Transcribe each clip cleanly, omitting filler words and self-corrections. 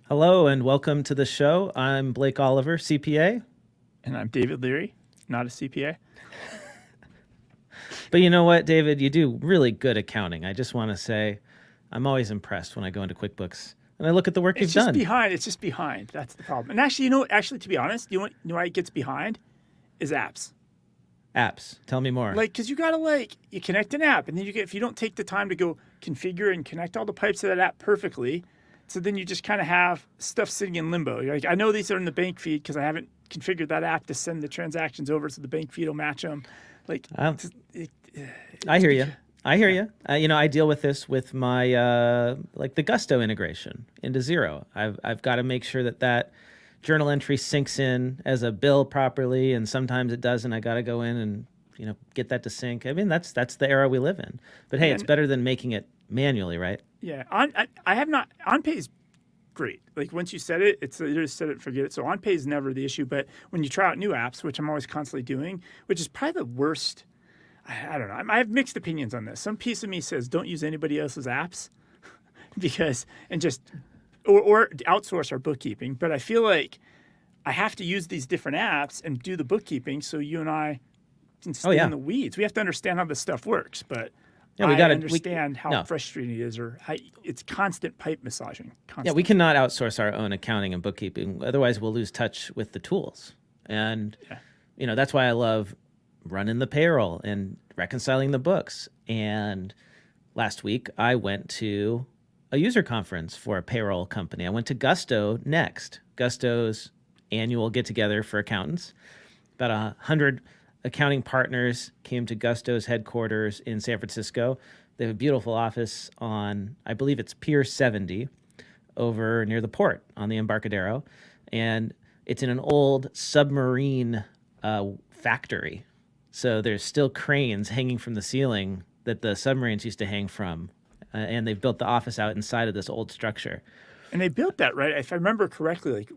Hello and welcome to the show. I'm Blake Oliver, CPA. And I'm David Leary, not a CPA. But you know what, David? You do really good accounting. I just want to say I'm always impressed when I go into QuickBooks and I look at the work you've done. It's just behind. That's the problem. And actually, to be honest, you know why it gets behind is apps. Apps. Tell me more. Because you got to you connect an app and then if you don't take the time to go configure and connect all the pipes to that app perfectly, so then you just kind of have stuff sitting in limbo. You're like, I know these are in the bank feed because I haven't configured that app to send the transactions over so the bank feed will match them. I hear you. I deal with this with my the Gusto integration into Xero. I've got to make sure that journal entry syncs in as a bill properly, and sometimes it doesn't. I got to go in and get that to sync. I mean, that's the era we live in. But hey, it's better than making it manually, right? Yeah, I have not. OnPay is great. Once you set it, it's you just set it, forget it. So OnPay is never the issue. But when you try out new apps, which I'm always constantly doing, which is probably the worst. I don't know. I have mixed opinions on this. Some piece of me says don't use anybody else's apps or outsource our bookkeeping. But I feel like I have to use these different apps and do the bookkeeping so you and I can stay in the weeds. We have to understand how this stuff works. But I understand how frustrating it is, or how it's constant pipe massaging. Yeah, we cannot outsource our own accounting and bookkeeping. Otherwise, we'll lose touch with the tools. And, that's why I love running the payroll and reconciling the books. And last week, I went to a user conference for a payroll company. I went to Gusto Next, Gusto's annual get-together for accountants. About 100 accounting partners came to Gusto's headquarters in San Francisco. They have a beautiful office on, I believe it's Pier 70, over near the port on the Embarcadero. And it's in an old submarine factory. So there's still cranes hanging from the ceiling that the submarines used to hang from. And they've built the office out inside of this old structure. And they built that, right? If I remember correctly,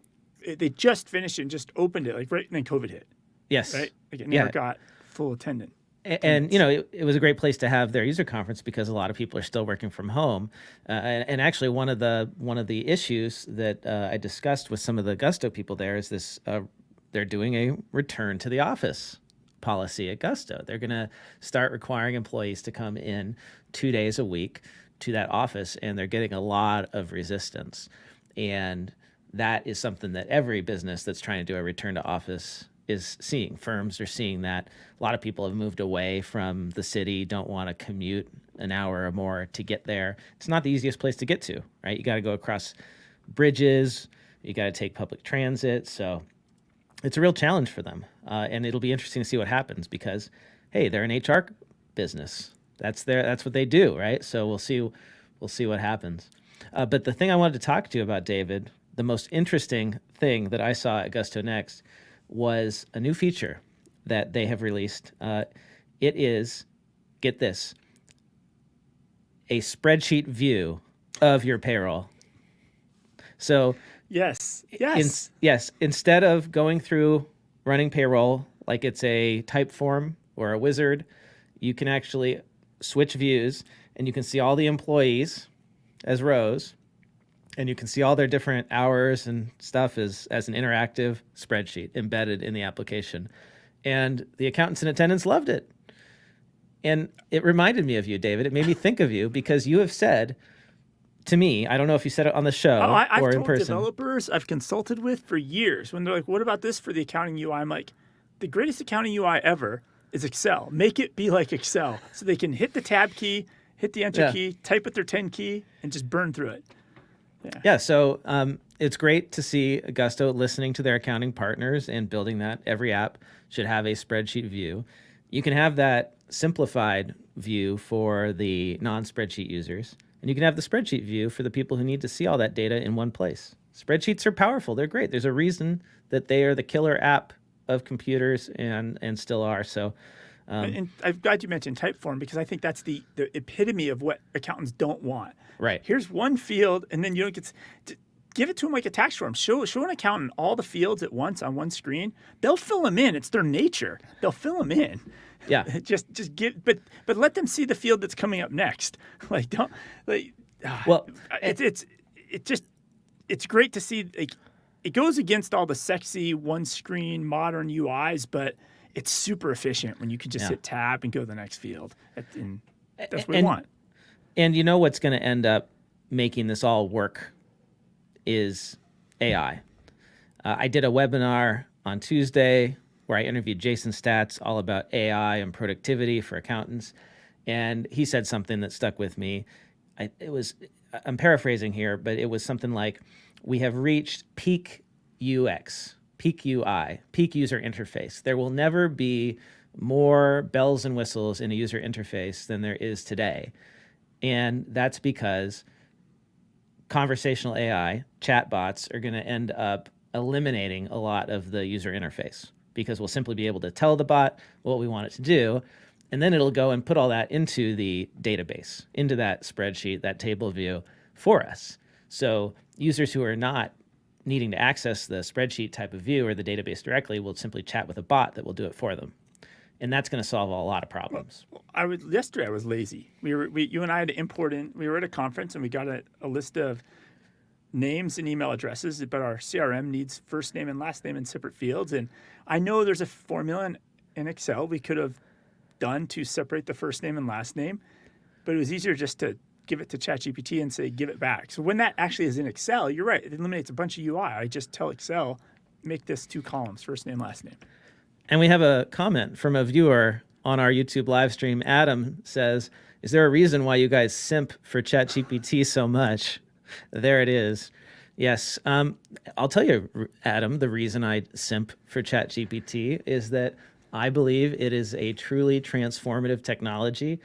they just finished it and just opened it, right? And then COVID hit. Yes. Right? It never got full attendance. And it was a great place to have their user conference because a lot of people are still working from home. And actually, one of the issues that I discussed with some of the Gusto people there is this: they're doing a return to the office policy at Gusto. They're going to start requiring employees to come in 2 days a week to that office, and they're getting a lot of resistance. And that is something that every business that's trying to do a return to office is seeing. Firms are seeing that. A lot of people have moved away from the city, don't want to commute an hour or more to get there. It's not the easiest place to get to, right? You got to go across bridges. You got to take public transit. So it's a real challenge for them. And it'll be interesting to see what happens because, hey, they're an HR business. That's what they do, right? So we'll see what happens. But the thing I wanted to talk to you about, David, the most interesting thing that I saw at Gusto Next was a new feature that they have released. It is, get this, a spreadsheet view of your payroll. So yes. Instead of going through running payroll like it's a type form or a wizard, you can actually switch views and you can see all the employees as rows. And you can see all their different hours and stuff as an interactive spreadsheet embedded in the application. And the accountants in attendance loved it. And it reminded me of you, David. It made me think of you because you have said to me, I don't know if you said it on the show or in person. I've told developers I've consulted with for years when they're like, what about this for the accounting UI? I'm like, the greatest accounting UI ever is Excel. Make it be like Excel so they can hit the tab key, hit the enter key, type with their 10 key, and just burn through it. Yeah, so it's great to see Gusto listening to their accounting partners and building that. Every app should have a spreadsheet view. You can have that simplified view for the non-spreadsheet users, and you can have the spreadsheet view for the people who need to see all that data in one place. Spreadsheets are powerful. They're great. There's a reason that they are the killer app of computers and still are. So And I'm glad you mentioned Typeform because I think that's the epitome of what accountants don't want. Right. Here's one field, and then you don't get to give it to them like a tax form. Show an accountant all the fields at once on one screen. They'll fill them in. It's their nature. They'll fill them in. Yeah. Just give, but let them see the field that's coming up next. Like don't like. Well, it's just it's great to see. Like, it goes against all the sexy one-screen modern UIs, but it's super efficient when you can just hit tab and go to the next field. And that's what we want. And you know what's going to end up making this all work is AI. I did a webinar on Tuesday where I interviewed Jason Statz all about AI and productivity for accountants. And he said something that stuck with me. I'm paraphrasing here, but it was something like, we have reached peak UX, peak UI, peak user interface. There will never be more bells and whistles in a user interface than there is today. And that's because conversational AI, chatbots, are going to end up eliminating a lot of the user interface, because we'll simply be able to tell the bot what we want it to do, and then it'll go and put all that into the database, into that spreadsheet, that table view for us. So users who are not needing to access the spreadsheet type of view or the database directly will simply chat with a bot that will do it for them. And that's going to solve a lot of problems. Well, yesterday I was lazy. You and I had to import in. We were at a conference and we got a list of names and email addresses, but our CRM needs first name and last name in separate fields. And I know there's a formula in Excel we could have done to separate the first name and last name, but it was easier just to give it to ChatGPT and say, give it back. So when that actually is in Excel, you're right, it eliminates a bunch of UI. I just tell Excel, make this 2 columns, first name, last name. And we have a comment from a viewer on our YouTube live stream. Adam says, is there a reason why you guys simp for ChatGPT so much? There it is. Yes. I'll tell you, Adam, the reason I simp for ChatGPT is that I believe it is a truly transformative technology.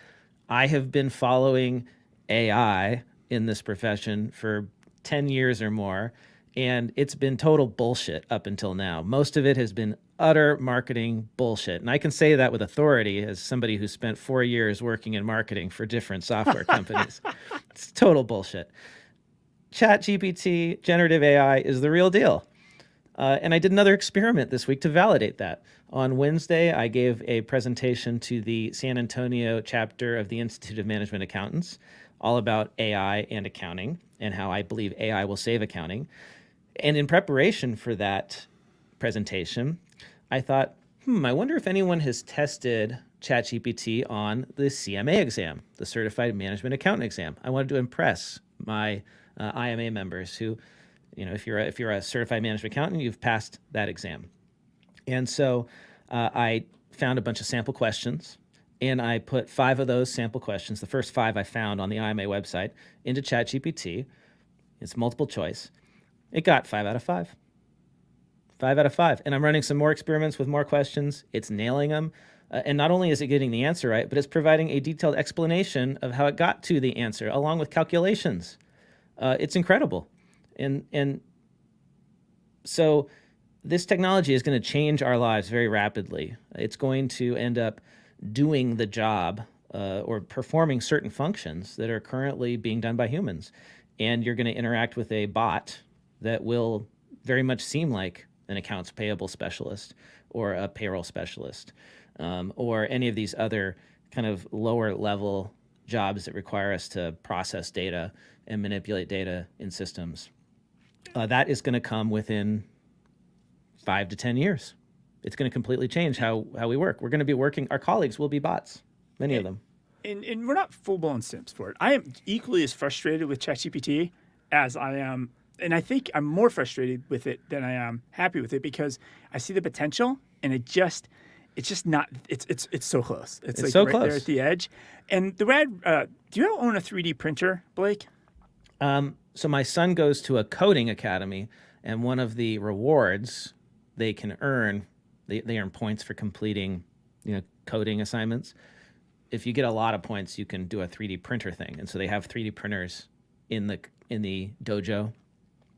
I have been following AI in this profession for 10 years or more, and it's been total bullshit up until now. Most of it has been utter marketing bullshit. And I can say that with authority as somebody who spent 4 years working in marketing for different software companies. It's total bullshit. ChatGPT, generative AI, is the real deal. And I did another experiment this week to validate that. On Wednesday, I gave a presentation to the San Antonio chapter of the Institute of Management Accountants, all about AI and accounting and how I believe AI will save accounting. And in preparation for that presentation, I thought, I wonder if anyone has tested ChatGPT on the CMA exam, the Certified Management Accountant exam. I wanted to impress my IMA members who, if you're a certified management accountant, you've passed that exam. And so I found a bunch of sample questions, and I put 5 of those sample questions, the first 5 I found on the IMA website, into ChatGPT. It's multiple choice. It got 5 out of 5. 5 out of 5. And I'm running some more experiments with more questions. It's nailing them. And not only is it getting the answer right, but it's providing a detailed explanation of how it got to the answer, along with calculations. It's incredible. And so this technology is going to change our lives very rapidly. It's going to end up doing the job or performing certain functions that are currently being done by humans. And you're going to interact with a bot that will very much seem like an accounts payable specialist or a payroll specialist or any of these other kind of lower level jobs that require us to process data and manipulate data in systems. That is going to come within 5 to 10 years. It's going to completely change how we work. We're going to be working, our colleagues will be bots, many of them. And we're not full-blown simps for it. I am equally as frustrated with ChatGPT as I am, and I think I'm more frustrated with it than I am happy with it, because I see the potential, and it's just not. It's so close. It's like so right close there at the edge. And the way do you own a 3D printer, Blake? So my son goes to a coding academy, and one of the rewards they can earn, they earn points for completing, coding assignments. If you get a lot of points, you can do a 3D printer thing. And so they have 3D printers in the dojo.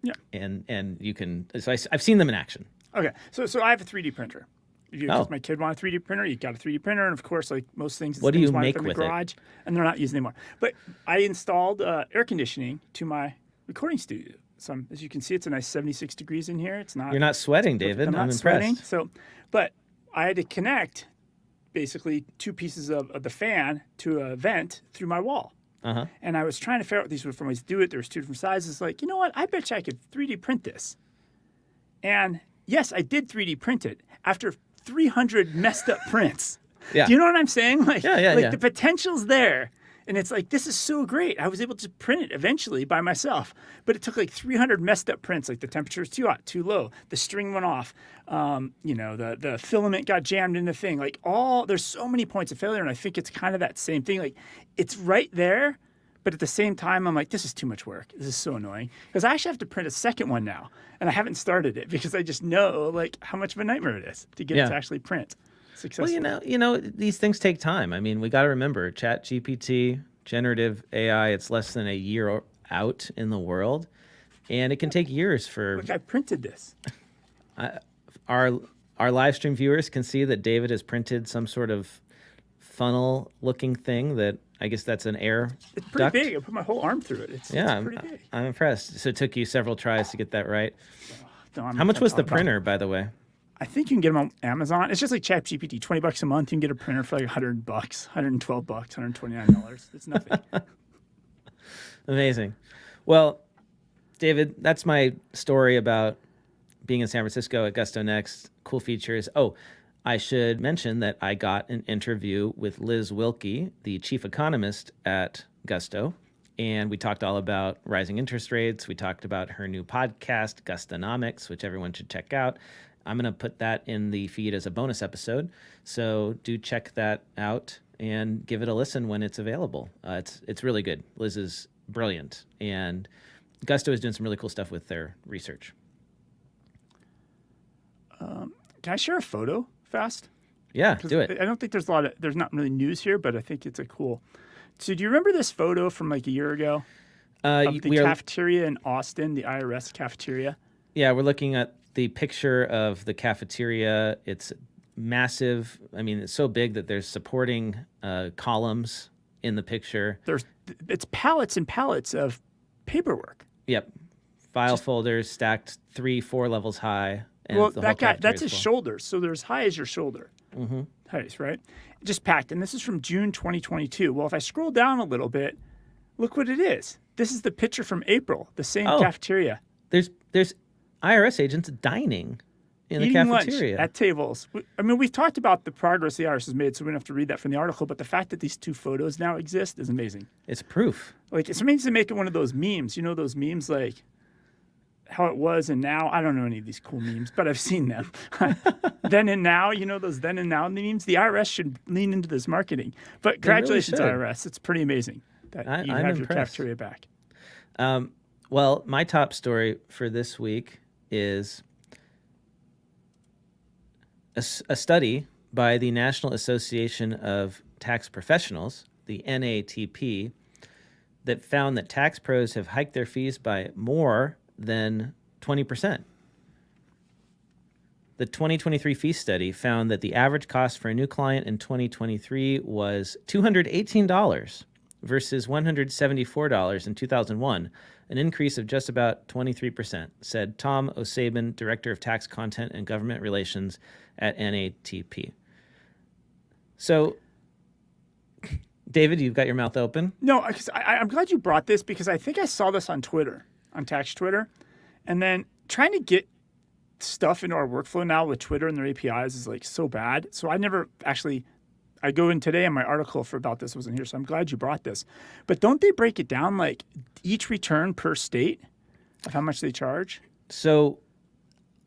Yeah. And you can, so I've seen them in action. Okay. So I have a 3D printer. If my kid wanted a 3D printer, you got a 3D printer, and of course, like most things, what do you wind make up in with the garage, and they're not used anymore. But I installed air conditioning to my recording studio. So as you can see, it's a nice 76 degrees in here. It's not. You're not sweating, David. I'm not impressed. Sweating. So, but I had to connect basically 2 pieces of the fan to a vent through my wall. Uh-huh. And I was trying to figure out what these different ways to do it. There was two different sizes. Like, you know what? I bet you I could 3D print this. And yes, I did 3D print it after 300 messed up prints. Yeah. Do you know what I'm saying? Like, Yeah. the potential's there. And it's like, this is so great. I was able to print it eventually by myself. But it took like 300 messed up prints. Like the temperature was too hot, too low. The string went off. The filament got jammed in the thing. Like there's so many points of failure. And I think it's kind of that same thing. Like it's right there. But at the same time, I'm like, this is too much work. This is so annoying. Because I actually have to print a second one now. And I haven't started it because I just know like how much of a nightmare it is to get it to actually print successfully. Well, these things take time. I mean, we got to remember ChatGPT, generative AI, it's less than a year out in the world. And it can take years for... Look, I printed this. Our live stream viewers can see that David has printed some sort of funnel-looking thing that I guess that's an air It's pretty duct. big. I put my whole arm through it. It's pretty big. I'm impressed. So it took you several tries to get that right. No, I'm How not much gonna was the talk about it. printer, by the way? I think you can get them on Amazon. It's just like ChatGPT, $20 a month. You can get a printer for like $100, $112, $129. It's nothing. Amazing. Well, David, that's my story about being in San Francisco at Gusto Next. Cool features. Oh, I should mention that I got an interview with Liz Wilkie, the chief economist at Gusto, and we talked all about rising interest rates. We talked about her new podcast, Gustonomics, which everyone should check out. I'm going to put that in the feed as a bonus episode, so do check that out and give it a listen when it's available. It's really good. Liz is brilliant, and Gusto is doing some really cool stuff with their research. Can I share a photo fast? Yeah, do it. I don't think there's not really news here, but I think it's a cool. So do you remember this photo from like a year ago of the cafeteria in Austin, the IRS cafeteria? Yeah, we're looking at the picture of the cafeteria. It's massive. I mean, it's so big that there's supporting columns in the picture. It's pallets and pallets of paperwork. Yep. File folders stacked 3-4 levels high. And Well, the that whole guy, that's his full. shoulders. So they're as high as your shoulder. Mm-hmm. Height, right? Just packed. And this is from June 2022. Well, if I scroll down a little bit, look what it is. This is the picture from April, the same cafeteria. There's IRS agents dining in the Eating cafeteria. lunch at tables. I mean, we've talked about the progress the IRS has made, so we don't have to read that from the article. But the fact that these two photos now exist is amazing. It's proof. Like, it's amazing to make it one of those memes. You know those memes like how it was and now? I don't know any of these cool memes, but I've seen them. Then and now, you know those then and now memes? The IRS should lean into this marketing. But congratulations, should. IRS. It's pretty amazing that you I'm have your impressed. cafeteria back. Well, my top story for this week is a study by the National Association of Tax Professionals, the NATP, that found that tax pros have hiked their fees by more than 20%. The 2023 fee study found that the average cost for a new client in 2023 was $218 versus $174 in 2001, an increase of just about 23%, said Tom O'Sabin, Director of Tax Content and Government Relations at NATP. So, David, you've got your mouth open. No, because I'm glad you brought this because I think I saw this on Twitter, on tax Twitter. And then trying to get stuff into our workflow now with Twitter and their APIs is like so bad. So I never actually, I go in today and my article about this wasn't here. So I'm glad you brought this. But don't they break it down like each return per state of how much they charge? So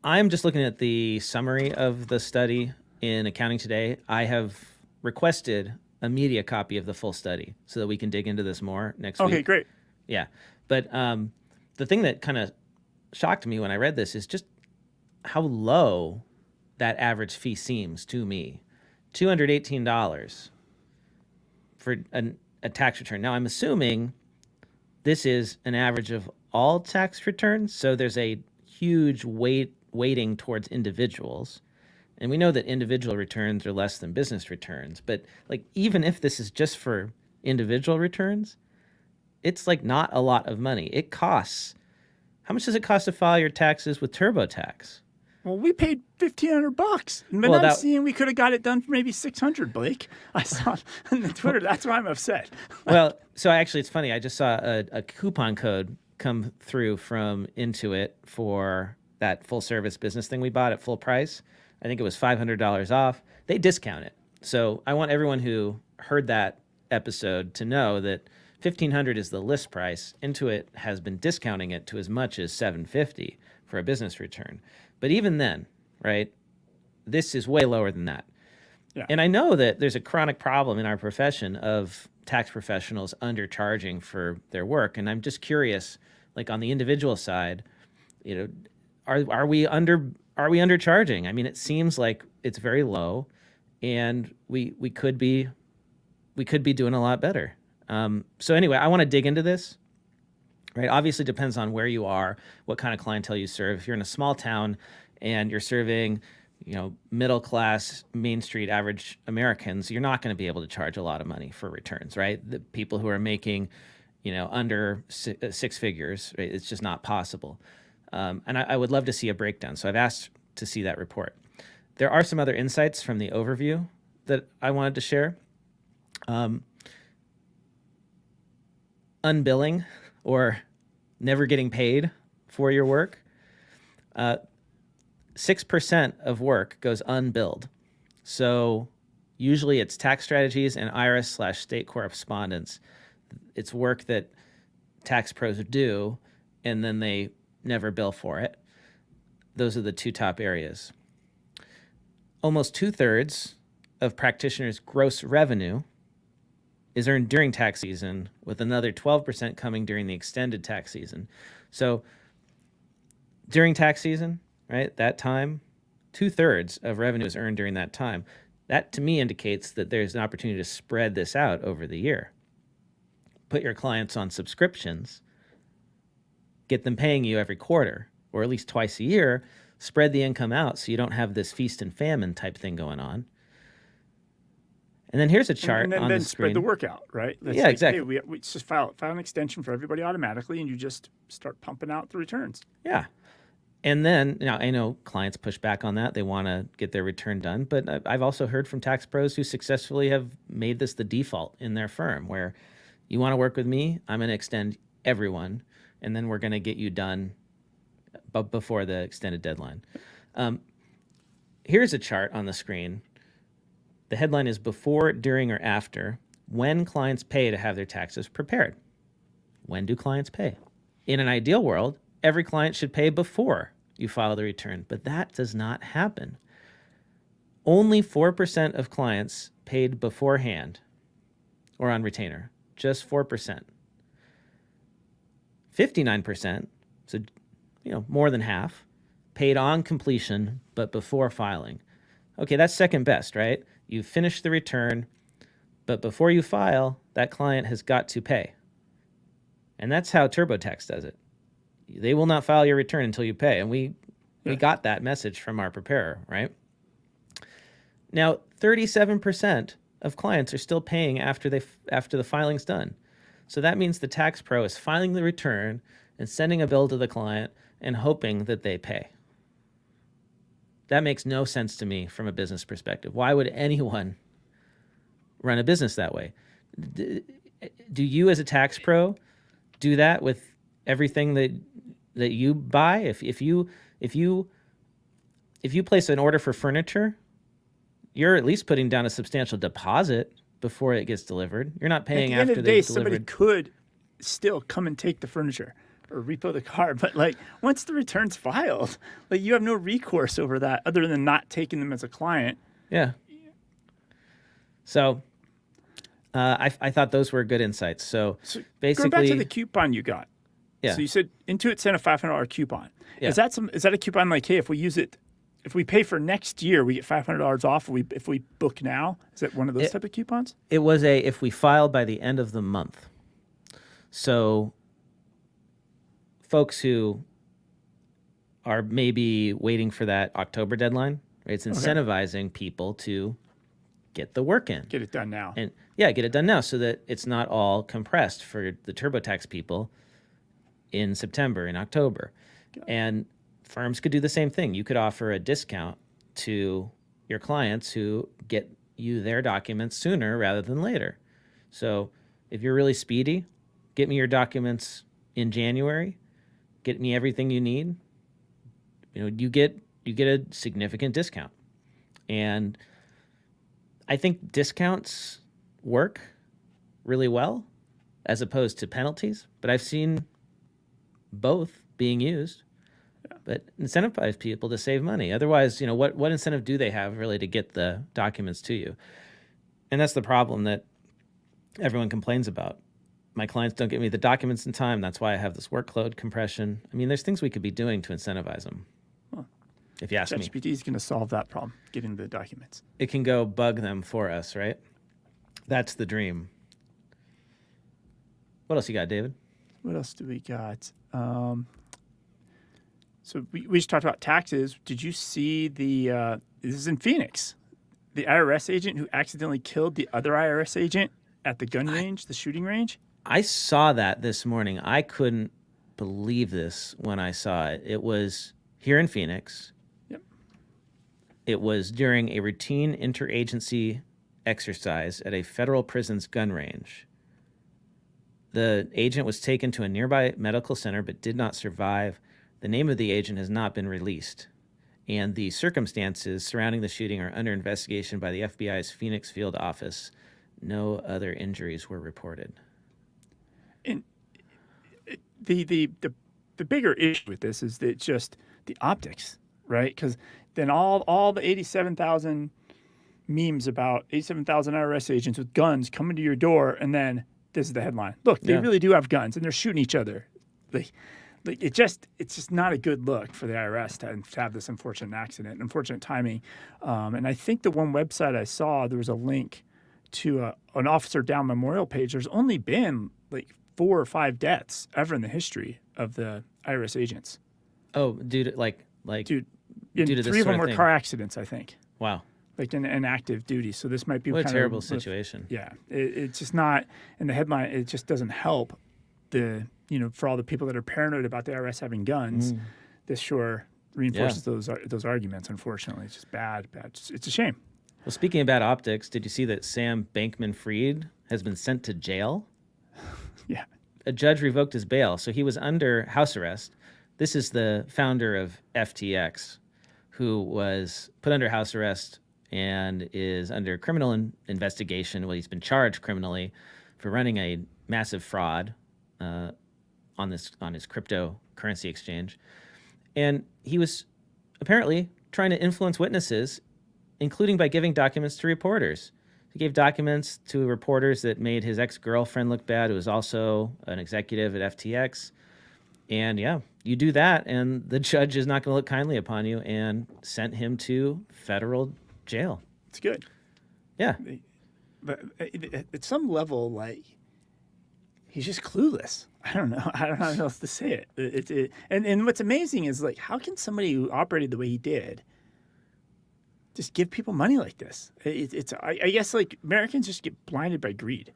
I'm just looking at the summary of the study in Accounting Today. I have requested a media copy of the full study so that we can dig into this more next week. Okay, great. Yeah. But the thing that kind of shocked me when I read this is just how low that average fee seems to me. $218 for a tax return. Now, I'm assuming this is an average of all tax returns, so there's a huge weighting towards individuals. And we know that individual returns are less than business returns. But like, even if this is just for individual returns, it's like not a lot of money. It costs, how much does it cost to file your taxes with TurboTax? Well, we paid $1,500, but Well, I'm that- seeing we could have got it done for maybe $600. Blake, I saw on the Twitter. That's why I'm upset. Well, so actually, it's funny. I just saw a coupon code come through from Intuit for that full service business thing we bought at full price. I think it was $500 off. They discount it. So I want everyone who heard that episode to know that $1,500 is the list price. Intuit has been discounting it to as much as $750 for a business return. But even then, right, this is way lower than that. Yeah. And I know that there's a chronic problem in our profession of tax professionals undercharging for their work. And I'm just curious, like on the individual side, you know, are we undercharging? I mean, it seems like it's very low, and we could be doing a lot better. So anyway, I want to dig into this. Right. Obviously depends on where you are, what kind of clientele you serve. If you're in a small town and you're serving, you know, middle class, Main Street average Americans, you're not going to be able to charge a lot of money for returns, right? The people who are making, you know, under six figures, right? It's just not possible. And I would love to see a breakdown. So I've asked to see that report. There are some other insights from the overview that I wanted to share. Unbilling, or never getting paid for your work. 6% of work goes unbilled. So usually it's tax strategies and IRS/state correspondence. It's work that tax pros do, and then they never bill for it. Those are the two top areas. Almost 2/3 of practitioners' gross revenue is earned during tax season, with another 12% coming during the extended tax season. So during tax season, right, that time, 2/3 of revenue is earned during that time. That to me indicates that there's an opportunity to spread this out over the year. Put your clients on subscriptions, get them paying you every quarter, or at least twice a year, spread the income out so you don't have this feast and famine type thing going on. And then here's a chart and then, on then the screen. spread the work out, right? That's Yeah, like, exactly. Hey, we just file an extension for everybody automatically, and you just start pumping out the returns. Yeah. And then, you know, I know clients push back on that. They want to get their return done. But I've also heard from tax pros who successfully have made this the default in their firm, where you want to work with me, I'm going to extend everyone, and then we're going to get you done before the extended deadline. Here's a chart on the screen. The headline is before, during, or after when clients pay to have their taxes prepared. When do clients pay? In an ideal world, every client should pay before you file the return, but that does not happen. Only 4% of clients paid beforehand or on retainer, just 4%. 59%, so you know, more than half, paid on completion but before filing. Okay, that's second best, right? You finish the return, but before you file, that client has got to pay. And that's how TurboTax does it. They will not file your return until you pay. And we got that message from our preparer, right? Now, 37% of clients are still paying after the filing's done. So that means the tax pro is filing the return and sending a bill to the client and hoping that they pay. That makes no sense to me from a business perspective. Why would anyone run a business that way? Do you as a tax pro do that with everything that you buy? If you place an order for furniture, you're at least putting down a substantial deposit before it gets delivered. You're not paying after At the end of the day, they've somebody delivered. could still come and take the furniture or repo the car, but like once the return's filed, like you have no recourse over that other than not taking them as a client. Yeah. So I thought those were good insights. So basically, going back to the coupon you got. Yeah. So you said Intuit sent a $500 coupon. Yeah. Is that a coupon like, hey, if we pay for next year, we get $500 off if we book now? Is that one of those type of coupons? It was if we filed by the end of the month. So folks who are maybe waiting for that October deadline, right? It's incentivizing people to get the work in. Get it done now. And get it done now so that it's not all compressed for the TurboTax people in September, in October. And firms could do the same thing. You could offer a discount to your clients who get you their documents sooner rather than later. So if you're really speedy, get me your documents in January, get me everything you need. You get a significant discount. And I think discounts work really well as opposed to penalties, but I've seen both being used. But incentivize people to save money. Otherwise, what incentive do they have really to get the documents to you? And that's the problem that everyone complains about. My clients don't get me the documents in time. That's why I have this workload compression. I mean, there's things we could be doing to incentivize them. Huh. If you ask me. ChatGPT is going to solve that problem, getting the documents. It can go bug them for us, right? That's the dream. What else you got, David? What else do we got? So we just talked about taxes. Did you see this is in Phoenix, the IRS agent who accidentally killed the other IRS agent at the gun range, the shooting range? I saw that this morning. I couldn't believe this when I saw it. It was here in Phoenix. Yep. It was during a routine interagency exercise at a federal prison's gun range. The agent was taken to a nearby medical center but did not survive. The name of the agent has not been released, and the circumstances surrounding the shooting are under investigation by the FBI's Phoenix field office. No other injuries were reported. And the bigger issue with this is that just the optics, right? Because then all the 87,000 memes about 87,000 IRS agents with guns coming to your door, and then this is the headline. Look, they really do have guns, and they're shooting each other. It's just not a good look for the IRS to have this unfortunate accident, unfortunate timing. And I think the one website I saw, there was a link to an Officer Down memorial page. There's only been like 4 or 5 deaths ever in the history of the IRS agents. Oh, due to due to 3 of them were car accidents, I think. Wow. Like in active duty. So this might be what a terrible situation. Yeah, it's just not in the headline. It just doesn't help for all the people that are paranoid about the IRS having guns. This sure reinforces those arguments. Unfortunately, it's just bad. It's a shame. Well, speaking of bad optics, did you see that Sam Bankman-Fried has been sent to jail? Yeah. A judge revoked his bail, so he was under house arrest. This is the founder of FTX, who was put under house arrest and is under criminal investigation. Well, he's been charged criminally for running a massive fraud on his cryptocurrency exchange. And he was apparently trying to influence witnesses, including by giving documents to reporters. He gave documents to reporters that made his ex-girlfriend look bad, who was also an executive at FTX. And you do that, and the judge is not going to look kindly upon you and sent him to federal jail. It's good. Yeah. But at some level, he's just clueless. I don't know how else to say it. And what's amazing is how can somebody who operated the way he did just give people money like this? I guess Americans just get blinded by greed.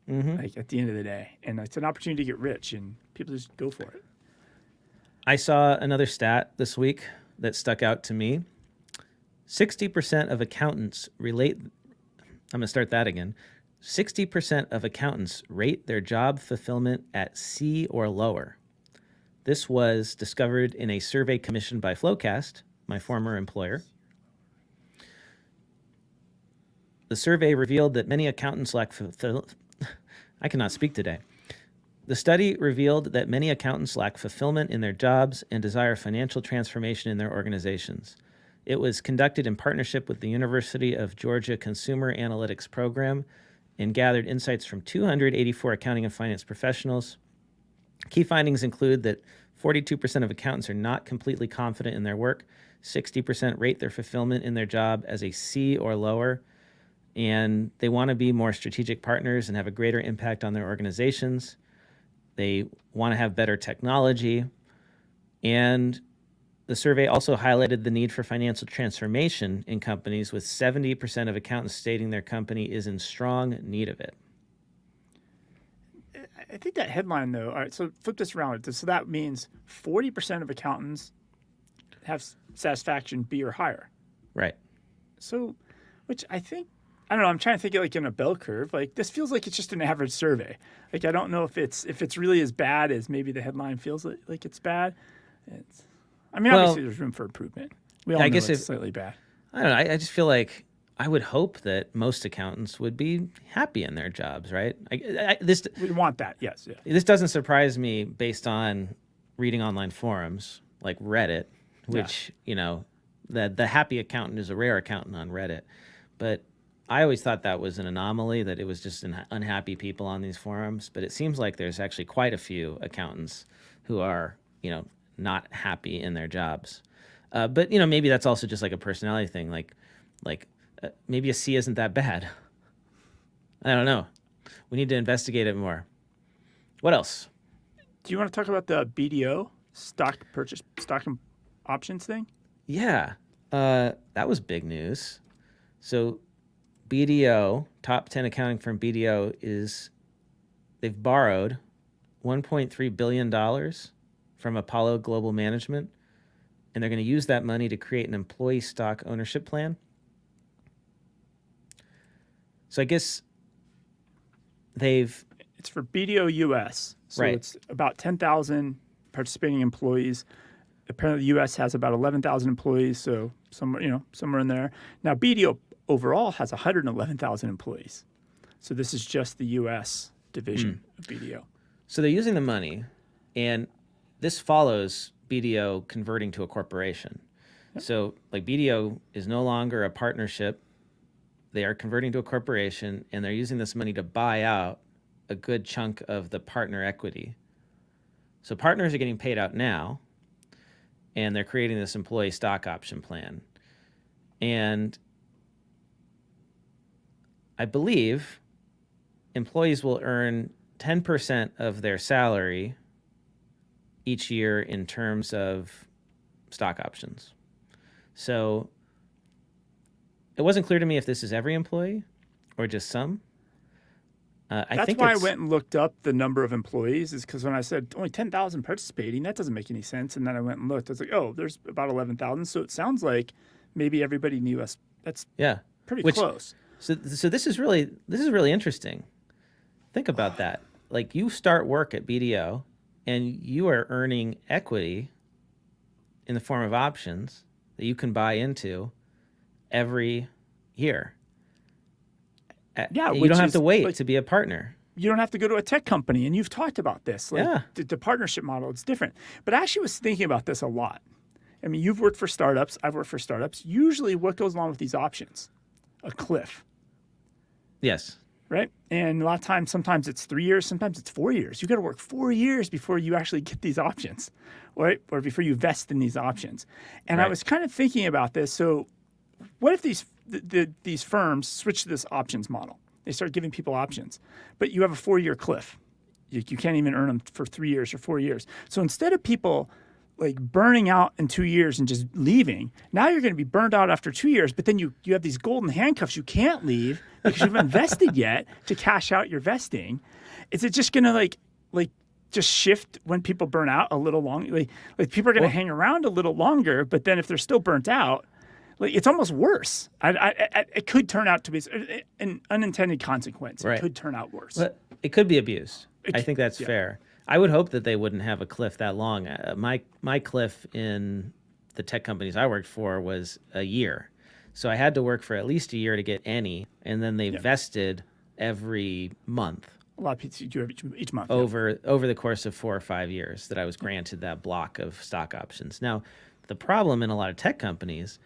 At the end of the day, and it's an opportunity to get rich, and people just go for it. I saw another stat this week that stuck out to me. 60% of accountants relate. I'm going to start that again. 60% of accountants rate their job fulfillment at C or lower. This was discovered in a survey commissioned by Flowcast, my former employer. The survey revealed that many accountants lack I cannot speak today. The study revealed that many accountants lack fulfillment in their jobs and desire financial transformation in their organizations. It was conducted in partnership with the University of Georgia Consumer Analytics Program and gathered insights from 284 accounting and finance professionals. Key findings include that 42% of accountants are not completely confident in their work, 60% rate their fulfillment in their job as a C or lower, and they want to be more strategic partners and have a greater impact on their organizations. They want to have better technology, and the survey also highlighted the need for financial transformation in companies, with 70% of accountants stating their company is in strong need of it. I think that headline, though, all right, so flip this around. So that means 40% of accountants have satisfaction B or higher. Right. So, which I think, I don't know, I'm trying to think of like in a bell curve. Like this feels like it's just an average survey. Like I don't know if it's really as bad as maybe the headline feels like it's bad. Obviously there's room for improvement. We all know it's slightly bad. I don't know. I just feel like I would hope that most accountants would be happy in their jobs, right? We want that, yes. Yeah. This doesn't surprise me based on reading online forums like Reddit, which, the happy accountant is a rare accountant on Reddit. But I always thought that was an anomaly, that it was just unhappy people on these forums. But it seems like there's actually quite a few accountants who are, not happy in their jobs. But maybe that's also just like a personality thing. Like maybe a C isn't that bad. I don't know. We need to investigate it more. What else? Do you want to talk about the BDO stock and options thing? Yeah, that was big news. So BDO, top 10 accounting firm BDO, they've borrowed $1.3 billion from Apollo Global Management, and they're going to use that money to create an employee stock ownership plan. So I guess it's for BDO US. So It's about 10,000 participating employees. Apparently the US has about 11,000 employees, so somewhere in there. Now BDO overall has 111,000 employees. So this is just the US division of BDO. So they're using the money, and this follows BDO converting to a corporation. Yep. So like BDO is no longer a partnership. They are converting to a corporation, and they're using this money to buy out a good chunk of the partner equity. So partners are getting paid out now, and they're creating this employee stock option plan. And I believe employees will earn 10% of their salary each year in terms of stock options. So it wasn't clear to me if this is every employee or just some. That's why I went and looked up the number of employees, is because when I said only 10,000 participating, that doesn't make any sense. And then I went and looked. I was like, oh, there's about 11,000. So it sounds like maybe everybody in the U.S. That's pretty close. So this is really interesting. Think about that. Like you start work at BDO, and you are earning equity in the form of options that you can buy into every year. You don't have to wait to be a partner. You don't have to go to a tech company, and you've talked about this. The partnership model, it's different. But I actually was thinking about this a lot. I mean, you've worked for startups. I've worked for startups. Usually what goes along with these options? A cliff. Yes. Right? And a lot of times, sometimes it's 3 years, sometimes it's 4 years. You got to work 4 years before you actually get these options, right? Or before you vest in these options. And I was kind of thinking about this. So what if these firms switch to this options model? They start giving people options, but you have a 4-year cliff. You can't even earn them for 3 years or 4 years. So instead of people like burning out in 2 years and just leaving, now you're going to be burned out after 2 years, but then you have these golden handcuffs. You can't leave because you haven't invested yet to cash out your vesting. Is it just going to like just shift when people burn out a little longer? Like people are going to hang around a little longer, but then if they're still burnt out, like it's almost worse. It could turn out to be an unintended consequence. It could turn out worse. But it could be abused. I think that's fair. I would hope that they wouldn't have a cliff that long. My cliff in the tech companies I worked for was a year. So I had to work for at least a year to get any, and then they vested every month. A lot of people do each month. Over the course of 4 or 5 years that I was granted that block of stock options. Now, the problem in a lot of tech companies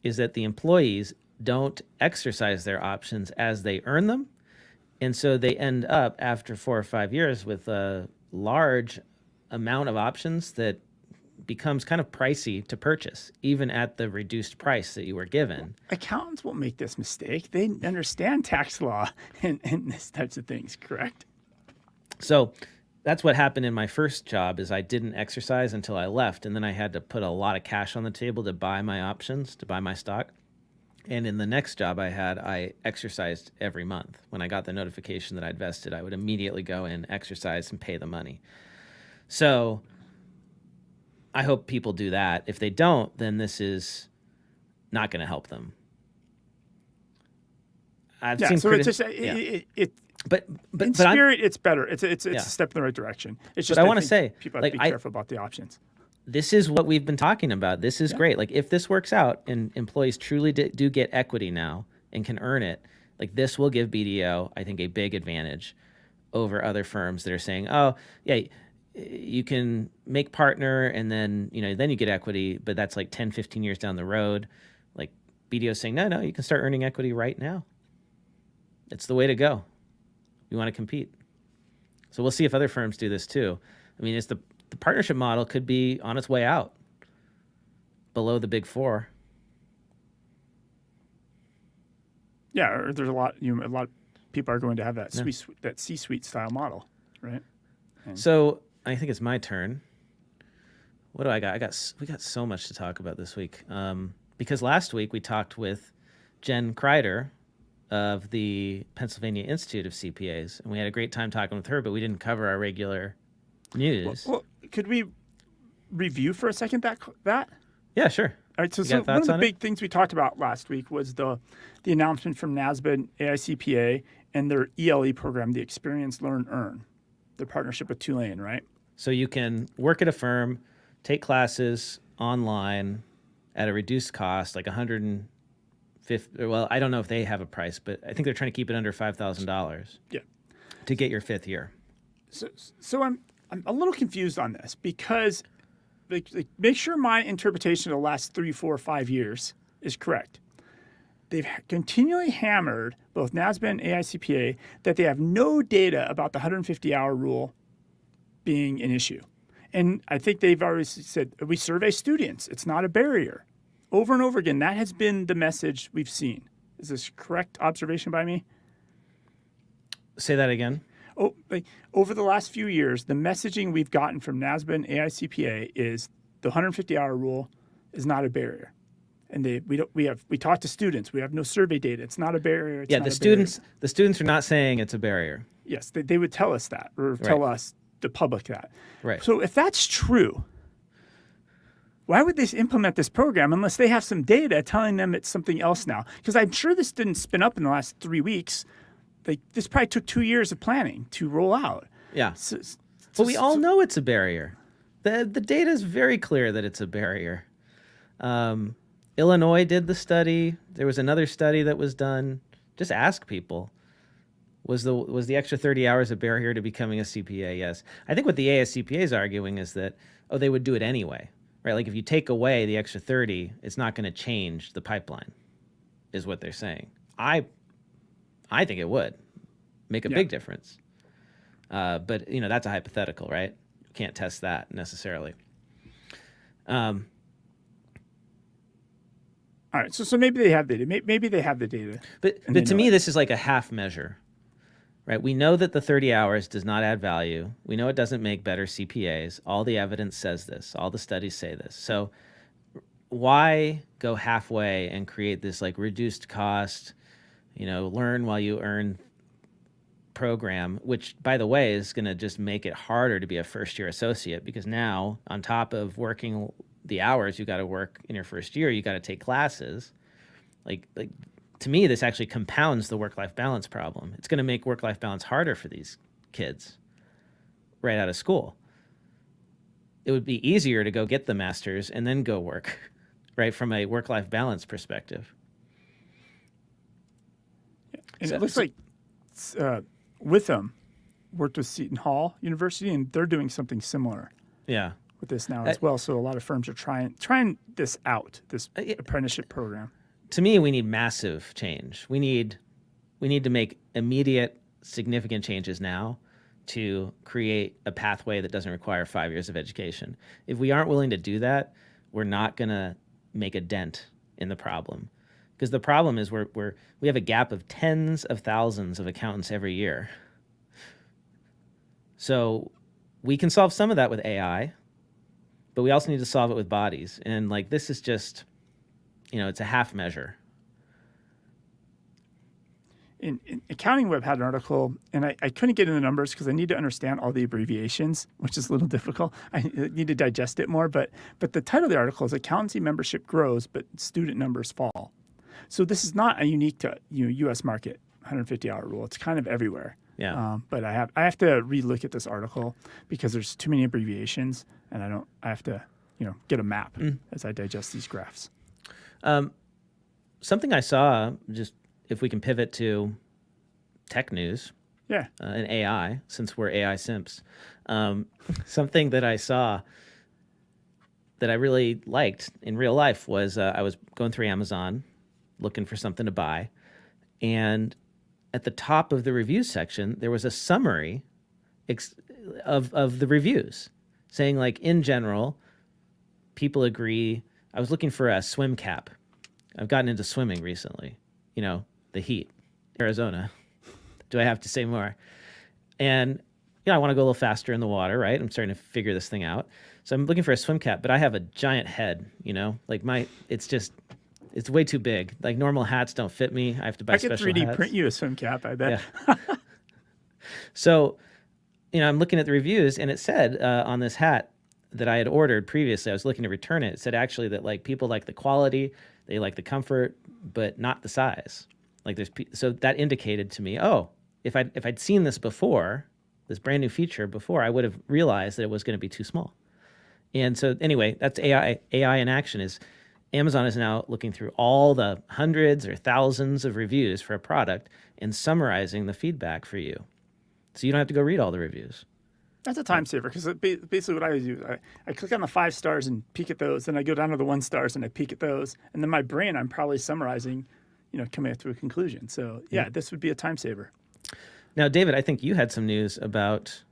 is that the employees don't exercise their options as they earn them. And so they end up after 4 or 5 years with a large amount of options that becomes kind of pricey to purchase, even at the reduced price that you were given. Accountants won't make this mistake. They understand tax law and these types of things, correct? So that's what happened in my first job, is I didn't exercise until I left, and then I had to put a lot of cash on the table to buy my options, to buy my stock. And in the next job I had, I exercised every month. When I got the notification that I'd vested, I would immediately go in, exercise, and pay the money. So I hope people do that. If they don't, then this is not going to help them. I've seen so it's just but in spirit, it's better. It's a step in the right direction. It's just I want to say people have to be careful about the options. This is what we've been talking about. This is great. Like if this works out and employees truly do get equity now and can earn it, like this will give BDO, I think, a big advantage over other firms that are saying, oh, yeah, you can make partner and then, then you get equity, but that's like 10, 15 years down the road. Like BDO is saying, no, you can start earning equity right now. It's the way to go. You want to compete. So we'll see if other firms do this too. I mean, the partnership model could be on its way out below the big four. Yeah, or there's a lot of people are going to have that that C-suite style model, right? So I think it's my turn. What do I got? We got so much to talk about this week. Because last week we talked with Jen Kreider of the Pennsylvania Institute of CPAs, and we had a great time talking with her, but we didn't cover our regular news. Well, could we review for a second that? Yeah, sure. All right, so one of the big things we talked about last week was the announcement from NASBA and AICPA and their ELE program, the Experience, Learn, Earn, their partnership with Tulane, right? So you can work at a firm, take classes online at a reduced cost, like $150. Well, I don't know if they have a price, but I think they're trying to keep it under $5,000. Yeah. To get your fifth year. So I'm a little confused on this because make sure my interpretation of the last 3, 4, 5 years is correct. They've continually hammered, both NASBA and AICPA, that they have no data about the 150-hour rule being an issue. And I think they've always said, we survey students. It's not a barrier. Over and over again, that has been the message we've seen. Is this correct observation by me? Say that again. Over the last few years, the messaging we've gotten from NASBA and AICPA is the 150-hour rule is not a barrier. And we talk to students. We have no survey data. It's not a barrier. The students are not saying it's a barrier. Yes, they would tell us that, or tell us, the public, that. Right. So if that's true, why would they implement this program unless they have some data telling them it's something else now? Because I'm sure this didn't spin up in the last 3 weeks. This probably took 2 years of planning to roll out. Yeah. Well, we all know it's a barrier. The data is very clear that it's a barrier. Illinois did the study. There was another study that was done. Just ask people. Was the extra 30 hours a barrier to becoming a CPA? Yes. I think what the ASCPA is arguing is that, they would do it anyway, right? Like if you take away the extra 30, it's not going to change the pipeline, is what they're saying. I think it would make a big difference. But, that's a hypothetical, right? You can't test that necessarily. All right, so maybe they have data. Maybe they have the data. But to me, this is like a half measure, right? We know that the 30 hours does not add value. We know it doesn't make better CPAs. All the evidence says this. All the studies say this. So why go halfway and create this like reduced cost, learn while you earn program, which, by the way, is going to just make it harder to be a first-year associate because now, on top of working the hours you got to work in your first year, you got to take classes. Like to me, this actually compounds the work-life balance problem. It's going to make work-life balance harder for these kids right out of school. It would be easier to go get the master's and then go work, right, from a work-life balance perspective. And it looks like Witham worked with Seton Hall University, and they're doing something similar. Yeah. With this now as well. So a lot of firms are trying this out, this apprenticeship program. To me, we need massive change. We need to make immediate, significant changes now to create a pathway that doesn't require 5 years of education. If we aren't willing to do that, we're not going to make a dent in the problem. Because the problem is we have a gap of tens of thousands of accountants every year. So we can solve some of that with AI, but we also need to solve it with bodies. And this is just, it's a half measure. Accounting Web had an article, and I couldn't get into the numbers because I need to understand all the abbreviations, which is a little difficult. I need to digest it more. But the title of the article is Accountancy Membership Grows, but Student Numbers Fall. So this is not a unique to U.S. market 150-hour rule. It's kind of everywhere. Yeah. But I have to relook at this article because there's too many abbreviations, and I have to get a map as I digest these graphs. Something I saw, just if we can pivot to tech news, and AI, since we're AI simps, something that I saw that I really liked in real life was I was going through Amazon looking for something to buy, and at the top of the reviews section, there was a summary of the reviews saying, like, in general, people agree. I was looking for a swim cap. I've gotten into swimming recently, the heat, Arizona. Do I have to say more? And, I want to go a little faster in the water, right? I'm starting to figure this thing out. So I'm looking for a swim cap, but I have a giant head, like it's way too big. Like normal hats don't fit me. I have to buy special hats. I could 3D print you a swim cap, I bet. Yeah. So, I'm looking at the reviews, and it said on this hat that I had ordered previously, I was looking to return it. It said actually that like people like the quality, they like the comfort, but not the size. Like so that indicated to me, if I'd seen this before, this brand new feature before, I would have realized that it was going to be too small. And so anyway, that's AI in action. Is Amazon is now looking through all the hundreds or thousands of reviews for a product and summarizing the feedback for you. So you don't have to go read all the reviews. That's a time saver because basically what I do, I click on the 5 stars and peek at those, then I go down to the 1 stars and I peek at those, and then my brain, I'm probably summarizing, coming up to a conclusion. So this would be a time saver. Now, David, I think you had some news about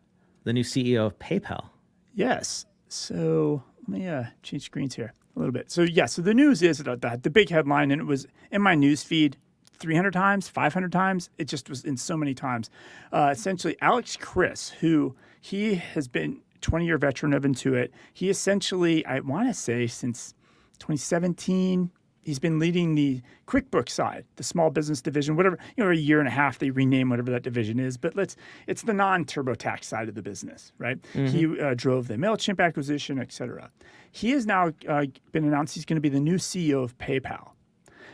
the new CEO of PayPal. Yes. So let me change screens here a little bit. So so the news is that the big headline, and it was in my news feed 300 times, 500 times. It just was in so many times. Essentially, Alex Chris, who he has been 20-year veteran of Intuit. He essentially, I want to say since 2017, he's been leading the QuickBooks side, the small business division, whatever, a year and a half they rename whatever that division is, but it's the non-TurboTax side of the business, right? Mm-hmm. He drove the MailChimp acquisition, et cetera. He has now been announced he's going to be the new CEO of PayPal.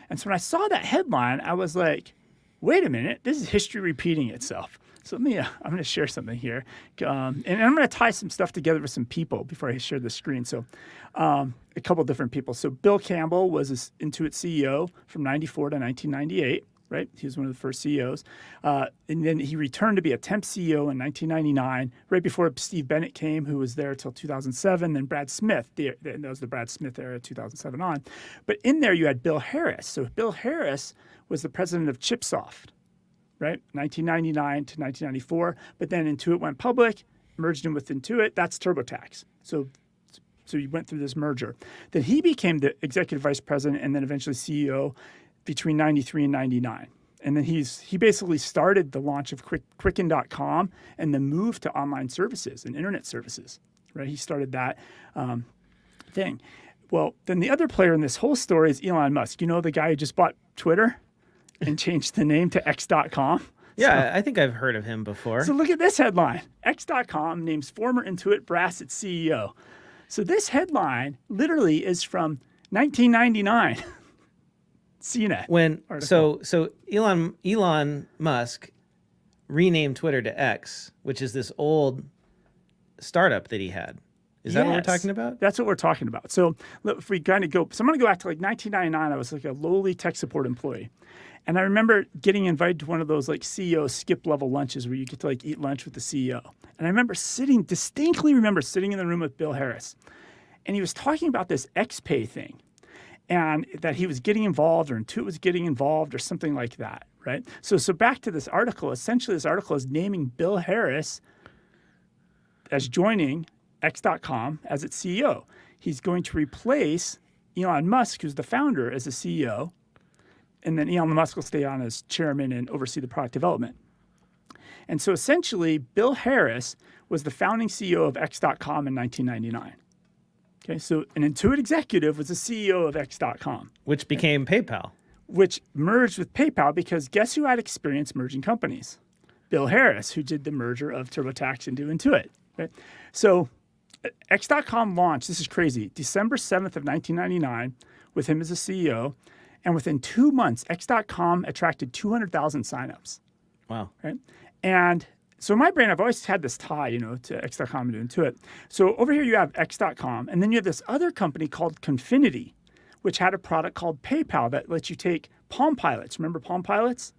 And so when I saw that headline, I was like, wait a minute, this is history repeating itself. So I'm going to share something here. And I'm going to tie some stuff together with some people before I share the screen. So a couple different people. So Bill Campbell was Intuit CEO from 94 to 1998, right? He was one of the first CEOs. And then he returned to be a temp CEO in 1999, right before Steve Bennett came, who was there till 2007. Then Brad Smith, that was the Brad Smith era, 2007 on. But in there you had Bill Harris. So Bill Harris was the president of ChipSoft, right? 1999 to 1994. But then Intuit went public, merged in with Intuit. That's TurboTax. So he went through this merger. Then he became the executive vice president and then eventually CEO between 93 and 99. And then he basically started the launch of Quicken.com and the move to online services and internet services, right? He started that thing. Well, then the other player in this whole story is Elon Musk. The guy who just bought Twitter and changed the name to X.com. Yeah, I think I've heard of him before. So look at this headline. X.com names former Intuit brass its CEO. So this headline literally is from 1999. CNET. So Elon Musk renamed Twitter to X, which is this old startup that he had. Is that what we're talking about? That's what we're talking about. So if we kind of go, so I'm going to go back to like 1999. I was like a lowly tech support employee. And I remember getting invited to one of those like CEO skip level lunches where you get to like eat lunch with the CEO. And I remember distinctly remember sitting in the room with Bill Harris. And he was talking about this XPay thing and that he was getting involved or Intuit was getting involved or something like that, right? So back to this article. Essentially, this article is naming Bill Harris as joining X.com as its CEO. He's going to replace Elon Musk, who's the founder, as the CEO. And then Elon Musk will stay on as chairman and oversee the product development. And so essentially, Bill Harris was the founding CEO of X.com in 1999. Okay, so an Intuit executive was the CEO of X.com. Which became PayPal. which merged with PayPal because guess who had experience merging companies? Bill Harris, who did the merger of TurboTax into Intuit. Right? So X.com launched, this is crazy, December 7th of 1999 with him as a CEO. And within 2 months, X.com attracted 200,000 signups. Wow. Right? And so in my brain, I've always had this tie, to X.com and to Intuit. So over here you have X.com, and then you have this other company called Confinity, which had a product called PayPal that lets you take Palm Pilots. Remember Palm Pilots?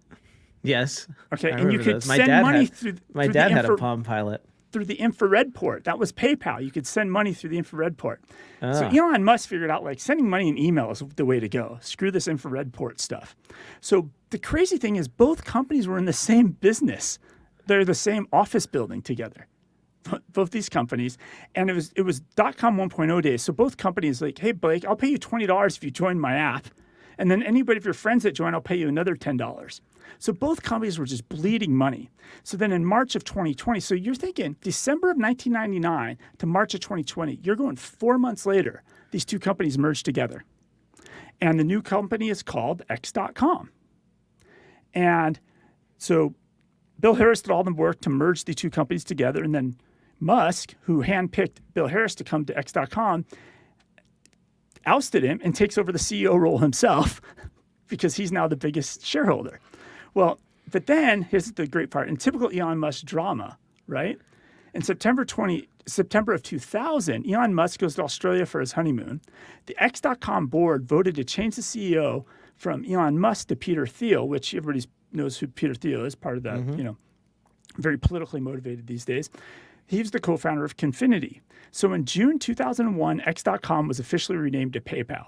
Yes. Okay, I and you remember could those. send money through My dad had a Palm Pilot. through the infrared port. That was PayPal. You could send money through the infrared port. So Elon Musk figured out like sending money in email is the way to go. Screw this infrared port stuff. So the crazy thing is both companies were in the same business. They're the same office building together, both these companies. And it was .com 1.0 days. So both companies like, hey, Blake, I'll pay you $20 if you join my app. And then anybody of your friends that join, I'll pay you another $10. So both companies were just bleeding money. So then in March of 2020, so you're thinking December of 1999 to March of 2020, you're going 4 months later, these two companies merged together. And the new company is called X.com. And so Bill Harris did all the work to merge the two companies together. And then Musk, who handpicked Bill Harris to come to X.com, ousted him and takes over the CEO role himself because he's now the biggest shareholder. Well, but then here's the great part. In typical Elon Musk drama, right? In September of 2000, Elon Musk goes to Australia for his honeymoon. The X.com board voted to change the CEO from Elon Musk to Peter Thiel, which everybody knows who Peter Thiel is, part of that, very politically motivated these days. He's the co-founder of Confinity. So in June 2001, X.com was officially renamed to PayPal.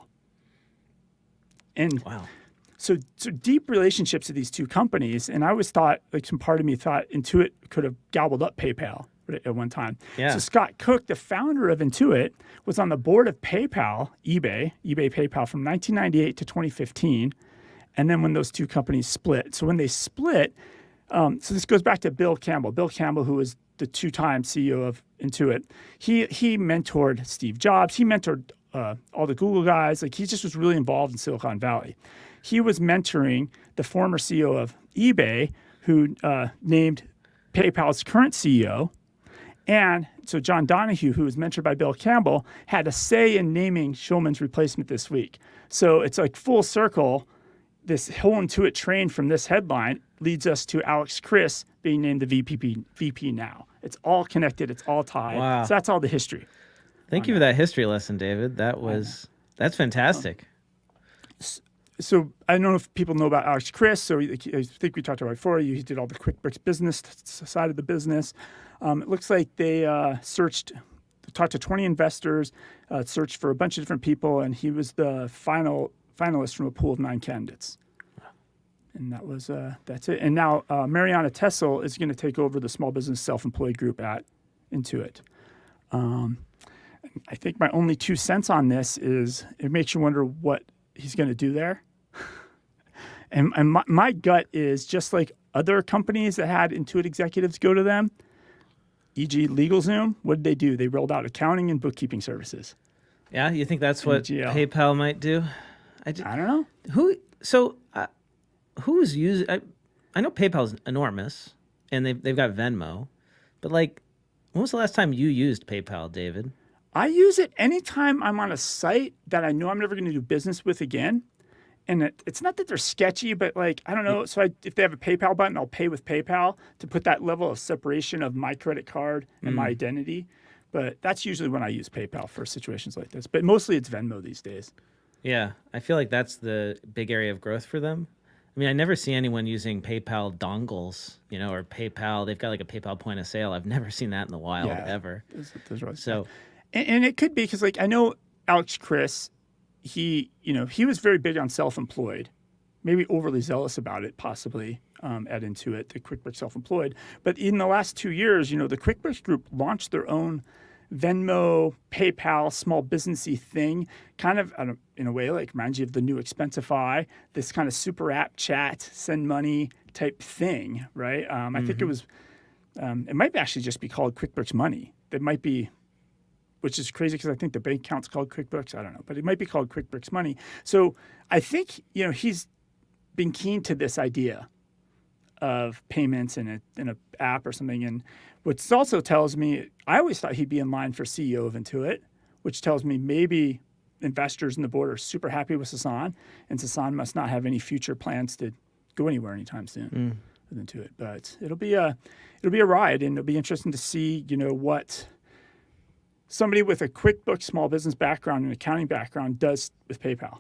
And wow. So deep relationships with these two companies. And I always thought, like some part of me thought Intuit could have gobbled up PayPal at one time. Yeah. So Scott Cook, the founder of Intuit, was on the board of PayPal, eBay PayPal from 1998 to 2015. And then when those two companies split. So when they split, so this goes back to Bill Campbell. Bill Campbell, who was the two-time CEO of Intuit, he mentored Steve Jobs. He mentored all the Google guys. Like he just was really involved in Silicon Valley. He was mentoring the former CEO of eBay, who named PayPal's current CEO. And so John Donahue, who was mentored by Bill Campbell, had a say in naming Schulman's replacement this week. So it's like full circle. This whole Intuit train from this headline leads us to Alex Chris being named the VP now. It's all connected. It's all tied. Wow. So that's all the history. Thank you for that history lesson, David. That's fantastic. So I don't know if people know about Alex Chris. So I think we talked about it before. He did all the QuickBooks business side of the business. It looks like they talked to 20 investors, searched for a bunch of different people, and he was the finalist from a pool of 9 candidates. And that's it. And now Mariana Tessel is going to take over the small business self-employed group at Intuit. I think my only 2 cents on this is it makes you wonder what he's going to do there. And my gut is just like other companies that had Intuit executives go to them, e.g. LegalZoom, what did they do? They rolled out accounting and bookkeeping services. Yeah, you think that's what PayPal might do? I don't know. Who's using? I know PayPal's enormous, and they've got Venmo, but like, when was the last time you used PayPal, David? I use it anytime I'm on a site that I know I'm never going to do business with again. And it's not that they're sketchy, but like, I don't know. So if they have a PayPal button, I'll pay with PayPal to put that level of separation of my credit card and my identity. But that's usually when I use PayPal for situations like this. But mostly it's Venmo these days. Yeah, I feel like that's the big area of growth for them. I mean, I never see anyone using PayPal dongles, or PayPal. They've got like a PayPal point of sale. I've never seen that in the wild ever. Those are so, and it could be because like I know Alex Chris, he was very big on self-employed, maybe overly zealous about it, possibly at Intuit, the QuickBooks Self-Employed. But in the last 2 years, the QuickBooks Group launched their own Venmo, PayPal, small businessy thing, kind of in a way like reminds you of the new Expensify, this kind of super app chat, send money type thing, right? I think it was, it might actually just be called QuickBooks Money. It might be, which is crazy because I think the bank account's called QuickBooks. I don't know, but it might be called QuickBooks Money. So I think, he's been keen to this idea of payments in a app or something. And what also tells me, I always thought he'd be in line for CEO of Intuit, which tells me maybe investors in the board are super happy with Sasan, and Sasan must not have any future plans to go anywhere anytime soon with Intuit. But it'll be a ride, and it'll be interesting to see, what somebody with a QuickBooks small business background and accounting background does with PayPal.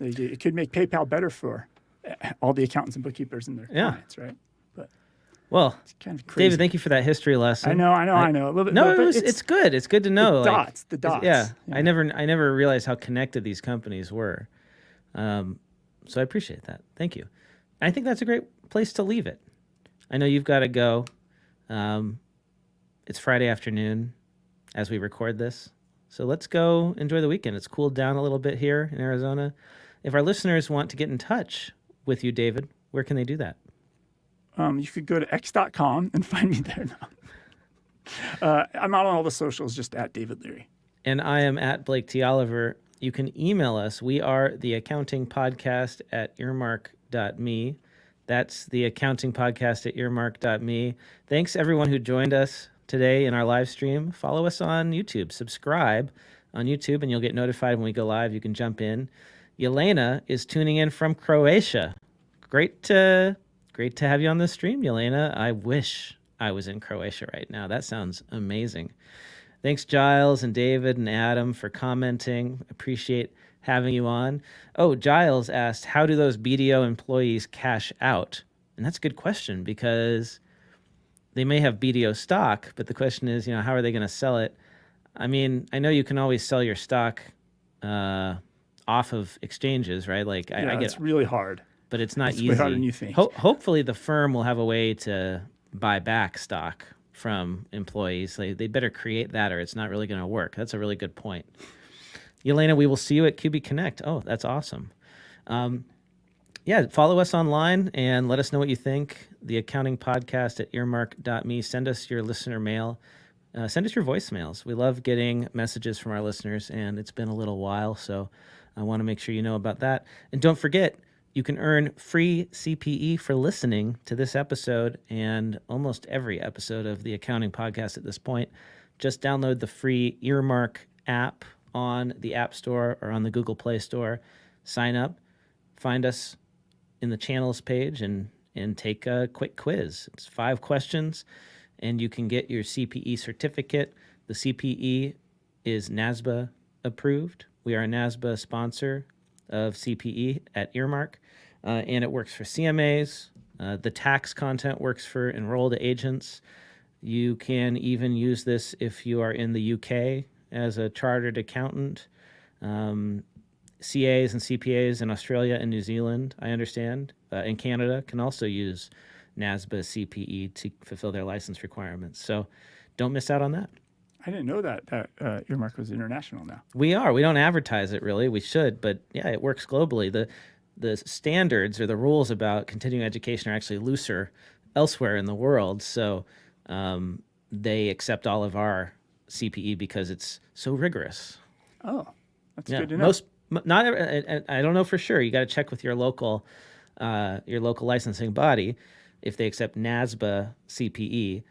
It could make PayPal better for all the accountants and bookkeepers and their clients, right? But well, it's kind of crazy. David, thank you for that history lesson. I know. A little bit. No, it's good. It's good to know. The dots. Yeah. I never realized how connected these companies were. So I appreciate that. Thank you. I think that's a great place to leave it. I know you've got to go. It's Friday afternoon as we record this. So let's go enjoy the weekend. It's cooled down a little bit here in Arizona. If our listeners want to get in touch with you, David, where can they do that? You could go to x.com and find me there now. I'm not on all the socials, just at David Leary. And I am at Blake T. Oliver. You can email us. We are the accounting podcast at earmark.me. That's the accounting podcast at earmark.me. Thanks everyone who joined us today in our live stream. Follow us on YouTube. Subscribe on YouTube and you'll get notified when we go live. You can jump in. Yelena is tuning in from Croatia. Great to have you on the stream, Yelena. I wish I was in Croatia right now. That sounds amazing. Thanks, Giles and David and Adam, for commenting. Appreciate having you on. Oh, Giles asked, how do those BDO employees cash out? And that's a good question because they may have BDO stock, but the question is, how are they going to sell it? I mean, I know you can always sell your stock off of exchanges, right? I get it's really hard. But it's not easy. Way harder than you think. Hopefully the firm will have a way to buy back stock from employees. They better create that or it's not really going to work. That's a really good point. Yelena, we will see you at QB Connect. Oh, that's awesome. Follow us online and let us know what you think. The accounting podcast at earmark.me. Send us your listener mail. Send us your voicemails. We love getting messages from our listeners, and it's been a little while, so I want to make sure you know about that. And don't forget, you can earn free CPE for listening to this episode and almost every episode of the accounting podcast at this point. Just download the free Earmark app on the App Store or on the Google Play Store. Sign up, find us in the channels page, and take a quick quiz. It's 5 questions, and you can get your CPE certificate. The CPE is NASBA-approved. We are a NASBA sponsor of CPE at Earmark, and it works for CMAs. The tax content works for enrolled agents. You can even use this if you are in the UK as a chartered accountant. CAs and CPAs in Australia and New Zealand, I understand, and Canada can also use NASBA CPE to fulfill their license requirements. So don't miss out on that. I didn't know that Earmark was international now. We are. We don't advertise it really. We should, but yeah, it works globally. The standards or the rules about continuing education are actually looser elsewhere in the world. So they accept all of our CPE because it's so rigorous. Oh, that's good to know. I don't know for sure. You got to check with your local licensing body if they accept NASBA CPE.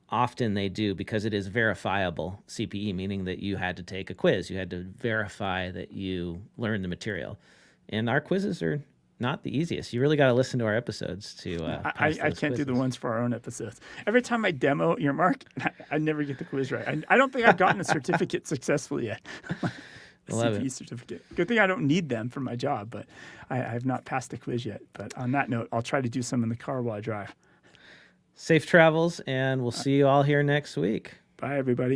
Often they do because it is verifiable CPE, meaning that you had to take a quiz. You had to verify that you learned the material. And our quizzes are not the easiest. You really got to listen to our episodes to pass I those can't do quizzes. the ones for our own episodes. Every time I demo Earmark, I never get the quiz right. I don't think I've gotten a certificate successfully yet. CPE certificate. Good thing I don't need them for my job, but I have not passed the quiz yet. But on that note, I'll try to do some in the car while I drive. Safe travels, and we'll see you all here next week. Bye, everybody.